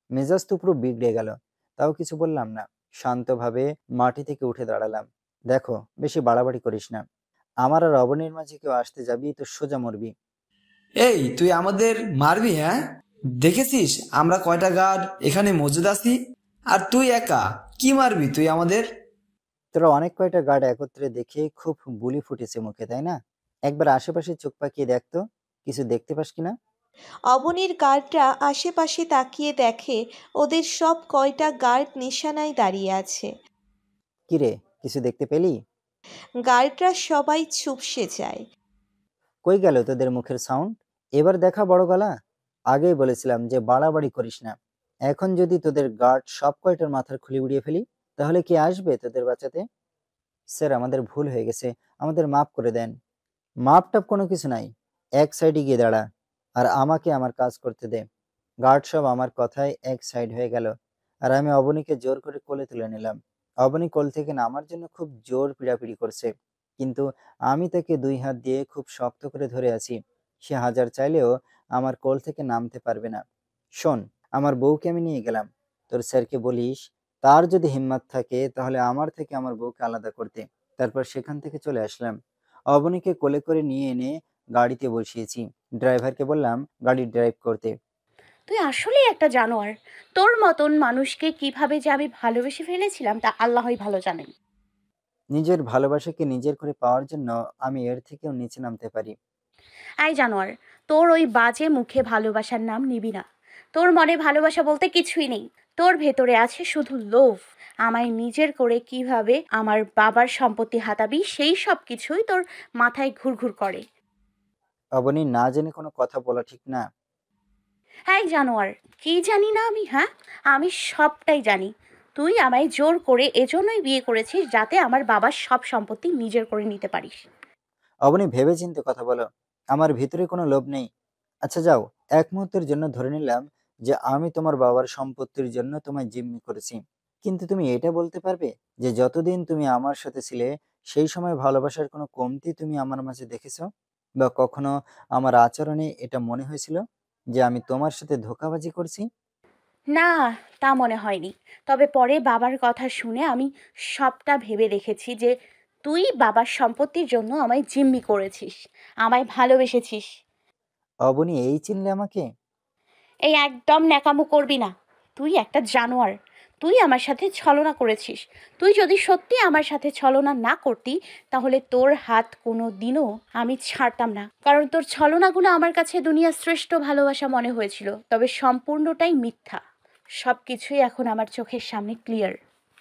মেজাজ তো পুরো বিগড়ে গেল। তাও কিছু বললাম না। শান্তভাবে মাটি থেকে উঠে দাঁড়ালাম। দেখো, বেশি বাড়াবাড়ি করিস না। আমার আর অবনীর মাঝে কেউ আসতে যাবি তো সোজা মরবি। এই তুই আমাদের মারবি? হ্যাঁ, দেখেছিস আমরা কয়টা গার্ড এখানে মজুদ আছি, আর তুই একা কি মারবি তুই আমাদের? তোরা অনেক কয়টা গার্ড একত্রে দেখে খুব বুলি ফুটেছে মুখে, তাই না? একবার আশেপাশে চোখ পাকিয়ে দেখ তো, কিছু দেখতে পাস কিনা। অবনীর গার্ডরা আশেপাশে তাকিয়ে দেখে ওদের সব কয়টা গার্ড নিশানায় দাঁড়িয়ে আছে। কিরে, কিছু দেখতে পেলি? গার্ডরা সবাই চুপসে যায়। কই গেল তোদের মুখের সাউন্ড? এবার দেখা বড় গলা। আগেই বলেছিলাম যে বাড়াবাড়ি করিস না। এখন যদি তোদের গার্ড সব কয়টার মাথার খুলি উড়িয়ে ফেলি, তাহলে কে আসবে তোদের বাঁচাতে? স্যার, আমাদের ভুল হয়ে গেছে, আমাদের মাফ করে দেন। মাপ টাপ কোনো কিছু নাই। এক সাইডে গিয়ে দাঁড়া, আর আমাকে আমার কাজ করতে দে। গার্ড সব আমার কথায় এক সাইড হয়ে গেল, আর আমি অবনীকে জোর করে কোলে তুলে নিলাম। অবনী কোল থেকে নামার জন্য খুব জোর পিড়াপিড়ি করছে, কিন্তু আমি তাকে দুই হাত দিয়ে খুব শক্ত করে ধরে আছি। সে হাজার চাইলেও আমার কোল থেকে নামতে পারবে না। শোন, আমার বউকে আমি নিয়ে গেলাম। তোর স্যারকে বলিস, তার যদি হিম্মত থাকে তাহলে আমার থেকে আমার বউকে আলাদা করতে। তারপর সেখান থেকে চলে আসলাম। অবনীকে কোলে করে নিয়ে এনে গাড়িতে বসিয়েছি। ড্রাইভারকে বললাম গাড়ি ড্রাইভ করতে। তুই আসলেই একটা জানোয়ার। তোর মতন মানুষকে কিভাবে যে আমি ভালোবেসে ফেলেছিলাম তা আল্লাহই ভালো জানেন। নিজের ভালোবাসাকে নিজের করে পাওয়ার জন্য আমি এর থেকেও নিচে নামতে পারি। আই জানোয়ার, তোর ওই বাজে মুখে ভালোবাসার নাম নিবি না। তোর মনে ভালোবাসা বলতে কিছুই নেই। তোর ভেতরে আছে শুধু লোভ। আমায় নিজের করে কিভাবে আমার বাবার সম্পত্তি হাতাবি সেই সব কিছুই তোর মাথায় ঘুরঘুর করে। অবনী, না জেনে কোনো কথা বলা ঠিক না। হ্যাঁ জানোয়ার, কি জানি না আমি? হ্যাঁ, আমি সবটাই জানি। তুই আমায় জোর করে এজন্যই বিয়ে করেছিস যাতে আমার বাবার সব সম্পত্তি নিজের করে নিতে পারিস। অবনী, ভেবেচিন্তে কথা বলো। আমার ভিতরে কোনো লোভ নেই। আচ্ছা যাও, এক মুহূর্তের জন্য ধরে নিলাম যে আমি তোমার বাবার সম্পত্তির জন্য তোমায় জিম্মি করেছি। কিন্তু তুমি এটা বলতে পারবে যে যতদিন তুমি আমার সাথে ছিলে, সেই সময় ভালোবাসার কোনো কমতি তুমি আমার মাঝে দেখেছো? বা কখনো আমার আচরণে এটা মনে হয়েছিল যে আমি তোমার সাথে ধোঁকাবাজি করছি? না, তা মনে হয়নি। তবে পরে বাবার কথা শুনে আমি সবটা ভেবে দেখেছি যে তুই বাবার সম্পত্তির জন্য আমায় জিম্মি করেছিস, আমায় ভালোবেসেছিস। অবনী, এই চিনলে আমাকে? এই একদম ন্যাকামো করবি না। তুই একটা জানোয়ার। তুই আমার সাথে ছলনা করেছিস। তুই যদি সত্যি আমার সাথে ছলনা না করতি তাহলে তোর হাত কোনো দিনও আমি ছাড়তাম না, কারণ তোর ছলনাগুলো আমার কাছে দুনিয়ার শ্রেষ্ঠ ভালোবাসা মনে হয়েছিল, তবে সম্পূর্ণটাই মিথ্যা। সব কিছুই এখন আমার চোখের সামনে ক্লিয়ার।